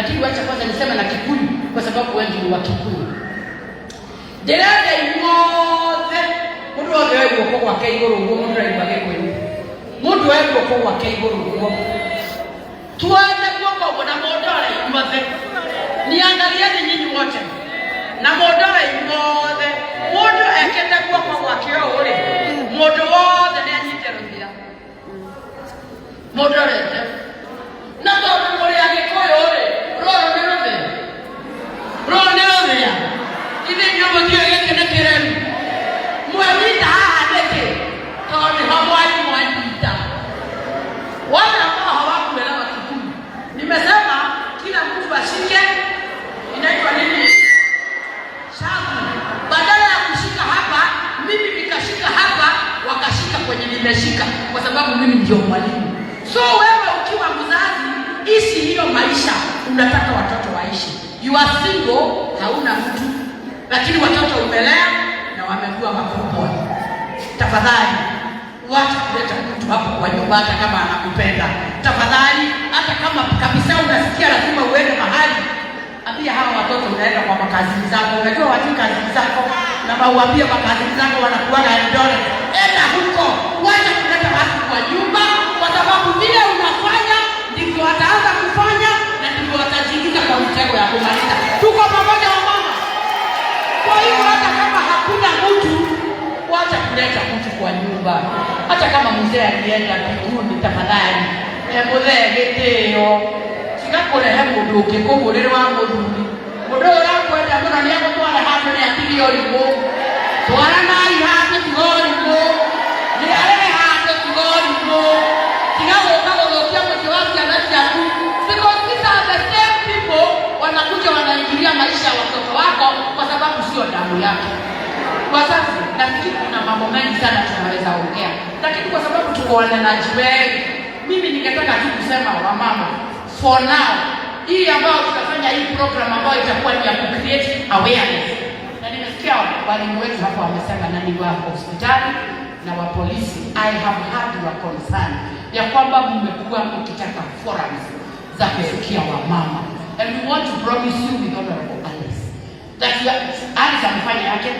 lakini wacha kwanza niseme na Kikuyu kwa sababu wengi ni wa Kikuyu. Derede imothe mundu othe wego kwa keiguru ngo mundu aibage kwenu mundu wego kwa keiguru ngo tuende kwa na modora imothe niangalieni nyinyi wote na modora imothe mundu ekete kwa kio uri mundu wothe ni anyiteruthia modora na tondu muri agikoyo uri roro ni ruthia ithi ndio muthio giki ni kiremu mwemita haha ndeke tondu hamwai mwanyita wale ambao hawakuelewa Kikuyu. Nimesema kila mtu ashike inaitwa nini shavu, badala ya kushika hapa mimi nikashika hapa wakashika kwenye nimeshika kwa sababu mimi ndio mwalimu. So wewe ukiwa mzazi ishi hiyo maisha unataka watoto waishi. You are single, hauna mtu, lakini watoto umelea na wamekuwa makubwa. Tafadhali wacha kuleta mtu hapo kwa nyumba hata kama anakupenda. Tafadhali hata kama kabisa unasikia lazima uende mahali, ambia hawa watoto unaenda kwa makazi zako. Unajua watu kazi zako na mauambia makazi zako wanakuaga Eldoret. Enda huko, wacha kuleta watu kwa nyumba kwa sababu vile unafanya ndivyo wataanza kufanya na ndivyo watajiingiza kwa mtego ya kumaliza. Tuko pamoja wa mama. Kwa hiyo hata kama hakuna mtu, wacha kuleta mtu kwa nyumba. Hata kama mzee alienda mbinguni, tafadhali mzee gitio sigakurehe mundu ukikugurire wa muthuri mundu urakwenda muno ni agutwara handu ni atigio rigo twara nai handu tigorigo ni arehe handu tigorigo tigaguka guthukia muti wa ciana ciaku because these are the same people wanakuja wanaingilia maisha ya watoto wako kwa sababu sio damu yake. Wazazi, nafikiri kuna mambo mengi sana tunaweza ongea, lakini kwa sababu tuko wanenaji wengi, mimi ningetaka tu kusema wamama, for now hii ambayo tutafanya hii program ambayo itakuwa ni ya create awareness. Na nimesikia walimu wetu hapo wamesema na ni wa hospitali na wa polisi, I have heard your concern ya kwamba mmekuwa mkitaka forums za kufikia wamama, and we want to promise you with honorable Alice that Alice amefanya yake,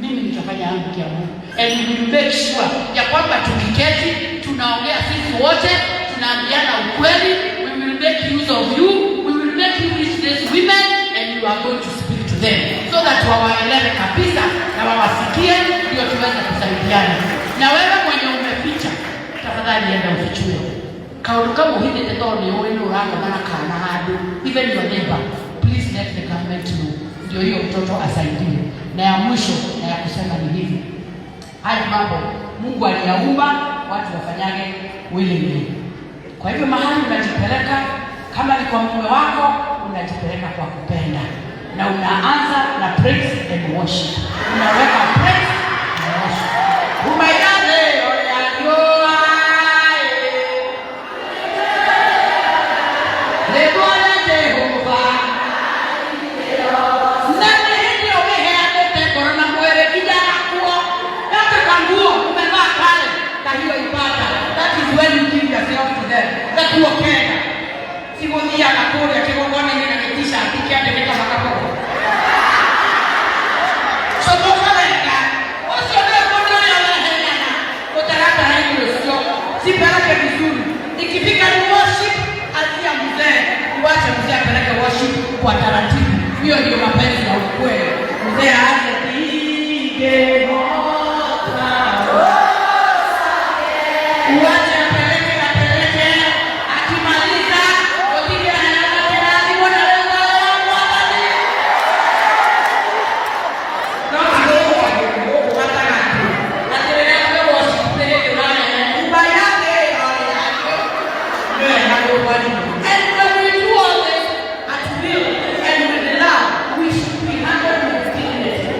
mimi nitafanya yangu kia Mungu, and we will make sure ya kwamba tukiketi tunaongea sisi wote, tunaambiana ukweli. We will make use of you, we will make you reach these women, and you are going to speak to them so that wawaelewe kabisa na wawasikie, ndio tuweze kusaidiana. Na wewe mwenye umeficha, tafadhali enda ufichue kaulu kama uhinde tendo ni wewe urako maana kana hadu even your neighbor, please let the government know, ndio hiyo mtoto asaidiwe. Na ya mwisho na ya kusema ni hivi, haya mambo Mungu aliyaumba watu wafanyage willingly. Kwa hivyo mahali unajipeleka, kama ni kwa mume wako, unajipeleka kwa kupenda, na unaanza na praise and worship. Unaweka praise and worship. Umayane oyayoa lebona Jehova nani ndio wewe korona mwele kijana kuo hata kanguo umevaa kale na hiyo ibada. That is when you give yourself to them. That you okay. Simonia na kule kigongoni nina kitisha kikiande kama makapo. So bokaleka. Wasio ndio ndio yana. Utarata hayo sio. Sipeleke vizuri. Ikifika ni worship atia mzee. Uache mzee apeleke worship kwa taratibu. Hiyo ndio mapenzi ya ukweli. Mzee aanze tige moto. Uache apeleke akimaliza kupiga hela tena mbona leo mwatani. Ndio ndio hata ngapi. Na tena leo wasipeleke bana ubayake yake. Ndio hapo bali. And when we do all this at will and with love, we should be 100%.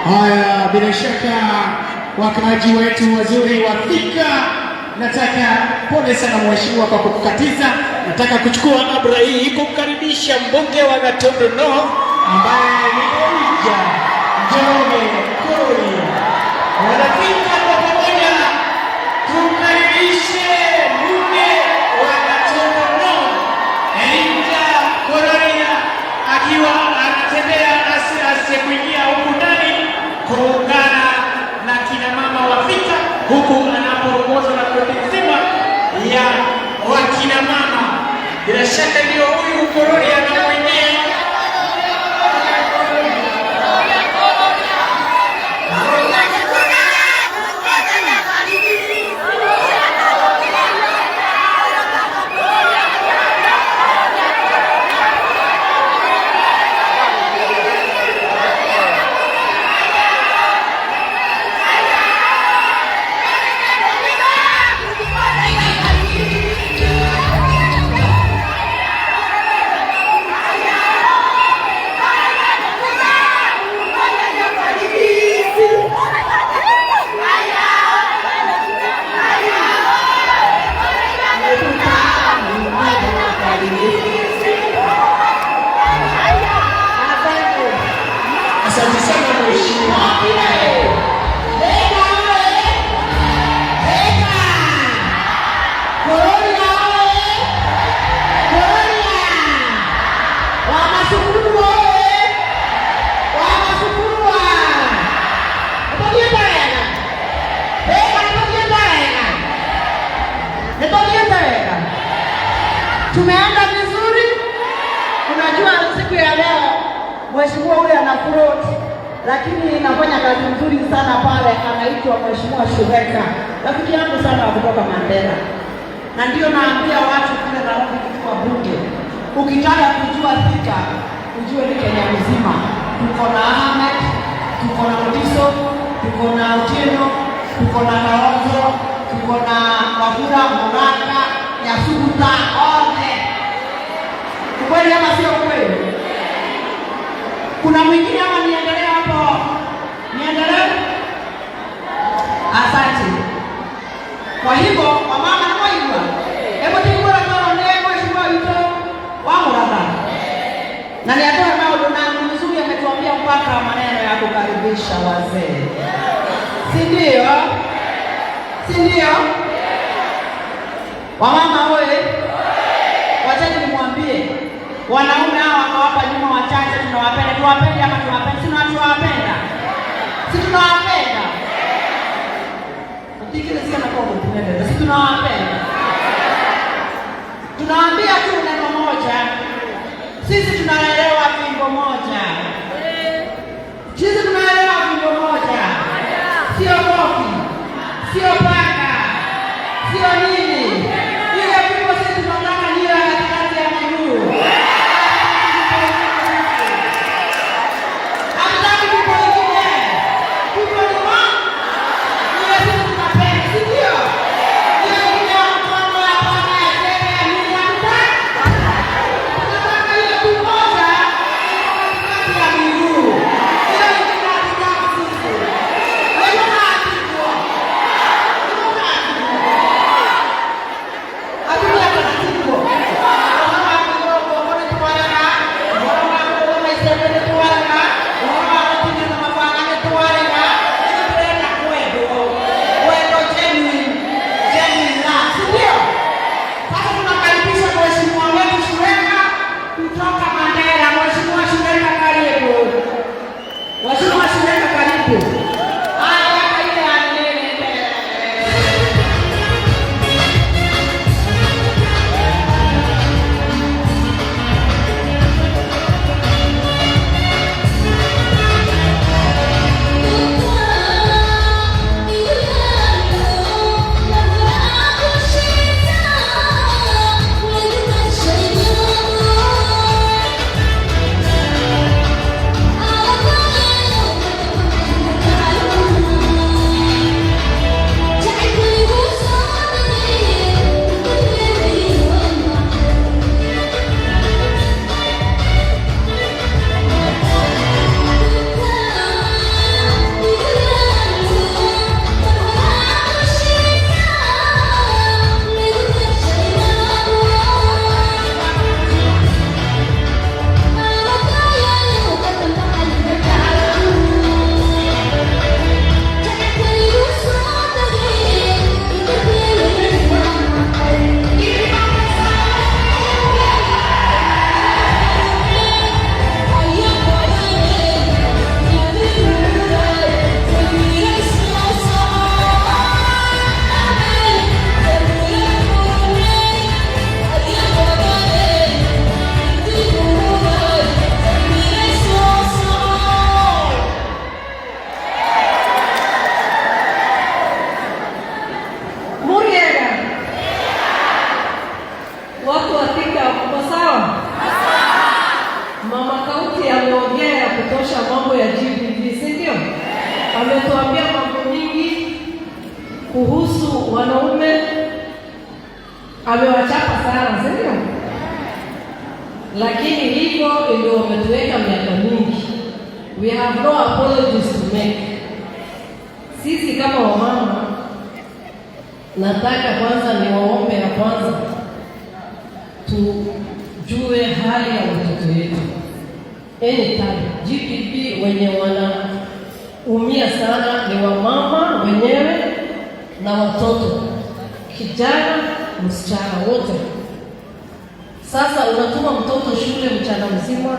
Haya, bila shaka wakaaji wetu wazuri wa Thika, nataka pole sana mheshimiwa kwa kukatiza. Nataka kuchukua abra hii kumkaribisha mbunge wa Gatundu North ambaye ni Elijah Njoroge Koi. Wanafika kwa pamoja, tumkaribishe mbunge wa Gatundu North Elijah Koi akiwa anatembea asi kuingia huku ndani kuungana na kina mama wa Thika, huku anapoongozwa na kundi nzima ya wakina mama. Bila shaka ndio huyu Korori anamwendea. Asante sana mheshimiwa. Tumeenda vizuri. Unajua siku ya leo mheshimiwa huyu ana float, lakini inafanya kazi nzuri sana pale. Anaitwa Mheshimiwa Shureka, rafiki yangu sana kutoka Mandela, na ndio naambia watu kule Nairobi kutoka bunge, ukitaka kujua Thika ujue ni Kenya mzima. Tuko na Ahmed, tuko na Modiso, tuko na Otieno, tuko na Kaonzo, tuko na Wafula Moraka, Nyasuguta, wote. Kweli ama sio kweli? Kuna mwingine ama niendelee hapo? Niendelee? Asante. Kwa hivyo wamama na waiwa, hebu tikura kwa ndego mheshimiwa yuto wangu hapa. Na niatoa nao Donald mzuri ametuambia mpaka maneno ya kukaribisha wazee. Si ndio? Si ndio? Wamama wewe, wachache nimwambie wanaume hawa hapa nyuma wachache tunawapenda. Tuwapende ama tuwapende? Si tunawapenda. Si tunawapenda. Utikile sana kwa kupenda. Si tunawapenda. Tunawaambia tu neno moja. Sisi tunaelewa fimbo moja. Sisi tunaelewa fimbo moja. Sio kofi. Sio paka. Sio nini. Ile fimbo sisi tunataka niwe katikati ya miguu. amewachapa sana, si ndio? Lakini hivyo ndio wametuweka miaka mingi. We have no apologies to make. Sisi kama wamama, nataka kwanza niwaombe ya kwanza tujue hali ya watoto wetu. Anytime GPV wenye wanaumia sana ni wamama wenyewe na watoto, kijana, msichana, wote. Sasa unatuma mtoto shule mchana mzima,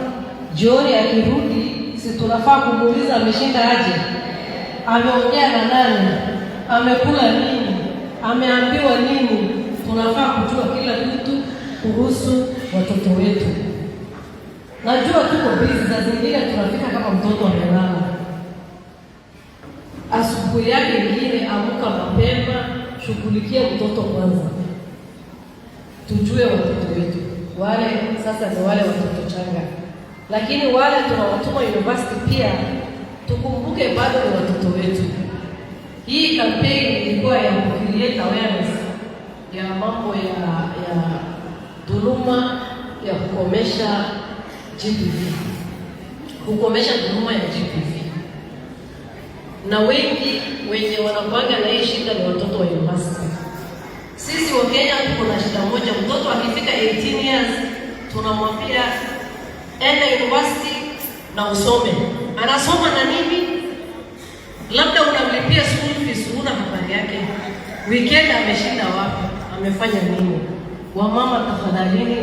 jioni akirudi, si tunafaa kumuuliza ameshinda aje? Ameongea na nani? Amekula nini? Ameambiwa nini? Tunafaa kujua kila kitu kuhusu watoto wetu. Najua tuko busy, za zingine tunafika kama mtoto amelala. Asubuhi yake ingine, amka mapema, shughulikia mtoto kwanza. Tujue watoto wetu. Wale sasa ni wale watoto changa. Lakini wale tunawatuma university pia, tukumbuke bado ni watoto wetu. Hii campaign ilikuwa ya create awareness ya mambo ya dhuluma, ya kukomesha GBV. Kukomesha dhuluma ya GBV. Na wengi wenye wanakuanga na hii shida ni watoto wa university. Sisi wa Kenya tuko na shida moja, mtoto akifika 18 years tunamwambia enda university na usome. Anasoma na nini? Labda unamlipia school fees, una habari yake. Weekend ameshinda wapi? Amefanya nini? Wamama, tafadhalini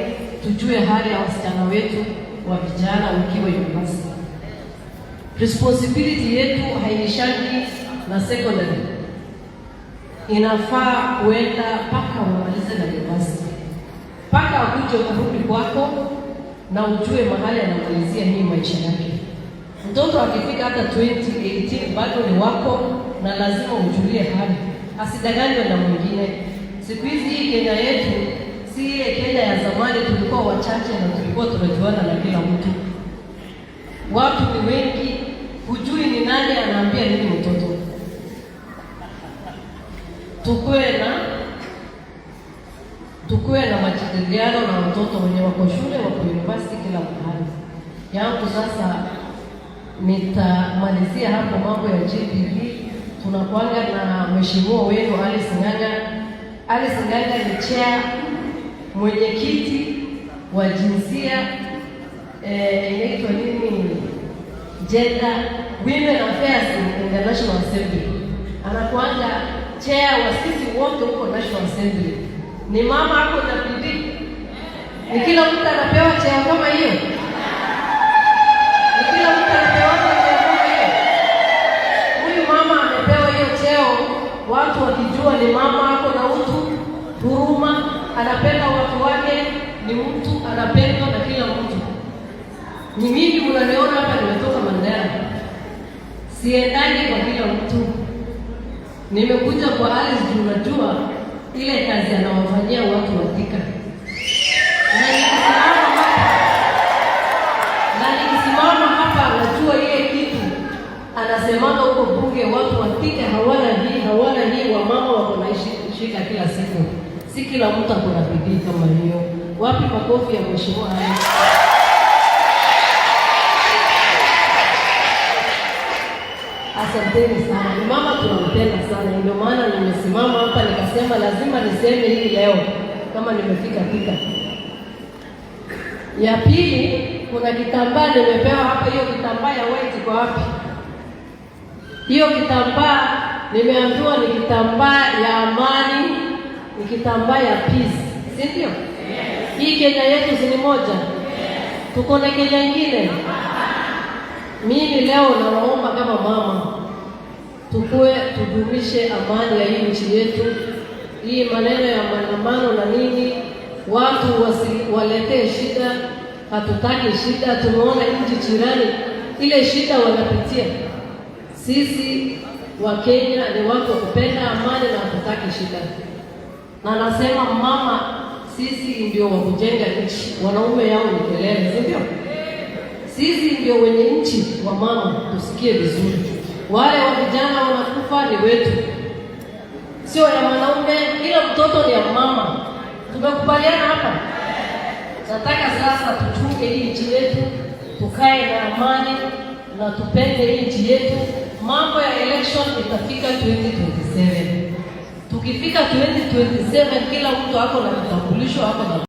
tujue hali ya wasichana wetu wa vijana wakiwa university. Responsibility yetu hainishaki na secondary. Inafaa kuenda mpaka umalize na university. Mpaka ukuje kurudi kwako na ujue mahali anamalizia hii maisha yake. Mtoto akifika hata 2018 bado ni wako na lazima ujulie hali. Asidanganywe na mwingine. Siku hizi hii Kenya yetu si ile Kenya ya zamani, tulikuwa wachache na tulikuwa tunajuana na kila mtu. Watu ni wengi, hujui ni nani anaambia nini mtoto. Tukue na majadiliano na watoto wenye wako shule, wako university, kila mahali. Yangu sasa nitamalizia hapo mambo ya GBV. Tunakuanga na mheshimiwa wenu Alice Ng'ang'a. Alice Ng'ang'a ni chair, mwenyekiti wa jinsia inaitwa nini? Gender Women Affairs in the National Assembly. Anakuanga chair wa sisi wote huko National Assembly. Ni mama hapo na bidii. Ni kila mtu anapewa cheo kama hiyo. Ni kila mtu anapewa cheo kama hiyo. Huyu mama amepewa hiyo cheo, watu wakijua ni mama hapo na utu, huruma, anapenda watu wake, ni mtu anapendwa na kila mtu. Ni mimi mnaniona hapa nimetoka Mandera. Siendani kwa kila mtu. Nimekuja kwa Alice juu najua ile kazi anawafanyia watu wa Thika. Na nikisimama hapa najua ile kitu anasemanga huko bunge, watu wa Thika hawana hii wamama wako na shika kila siku. Si kila mtu ako na bidii kama hiyo. Wapi makofi ya mheshimiwa haya? Asanteni sana. Ni mama tunampenda sana. Ndio maana nimesimama hapa nikasema lazima niseme hii leo kama nimefika Thika. Ya pili, kuna kitambaa nimepewa hapa. Hiyo kitambaa ya white iko wapi? Hiyo kitambaa nimeambiwa ni kitambaa ya amani, ni kitambaa ya peace. Si ndio? Hii Kenya yetu si moja? Tuko na Kenya nyingine. Mimi leo nawaomba kama mama, tudumishe amani ya hii nchi yetu. Hii maneno ya maandamano na nini, watu waletee shida. Hatutaki shida. Tumeona nchi jirani ile shida wanapitia. Sisi wa Kenya ni watu wa kupenda amani na hatutaki shida. Na nasema mama, sisi ndio wa kujenga nchi. Wanaume yao ni kelele, si ndio? Sisi ndio wenye nchi wa mama, tusikie vizuri. Wale wa vijana wanakufa ni wetu, sio ya wanaume. Kila mtoto ni ya mama. Tumekubaliana hapa. Nataka sasa tuchunge hii nchi yetu, tukae na amani na tupende hii nchi yetu. Mambo ya election itafika 2027. Tukifika 2027 kila mtu ako na kitambulisho, ako na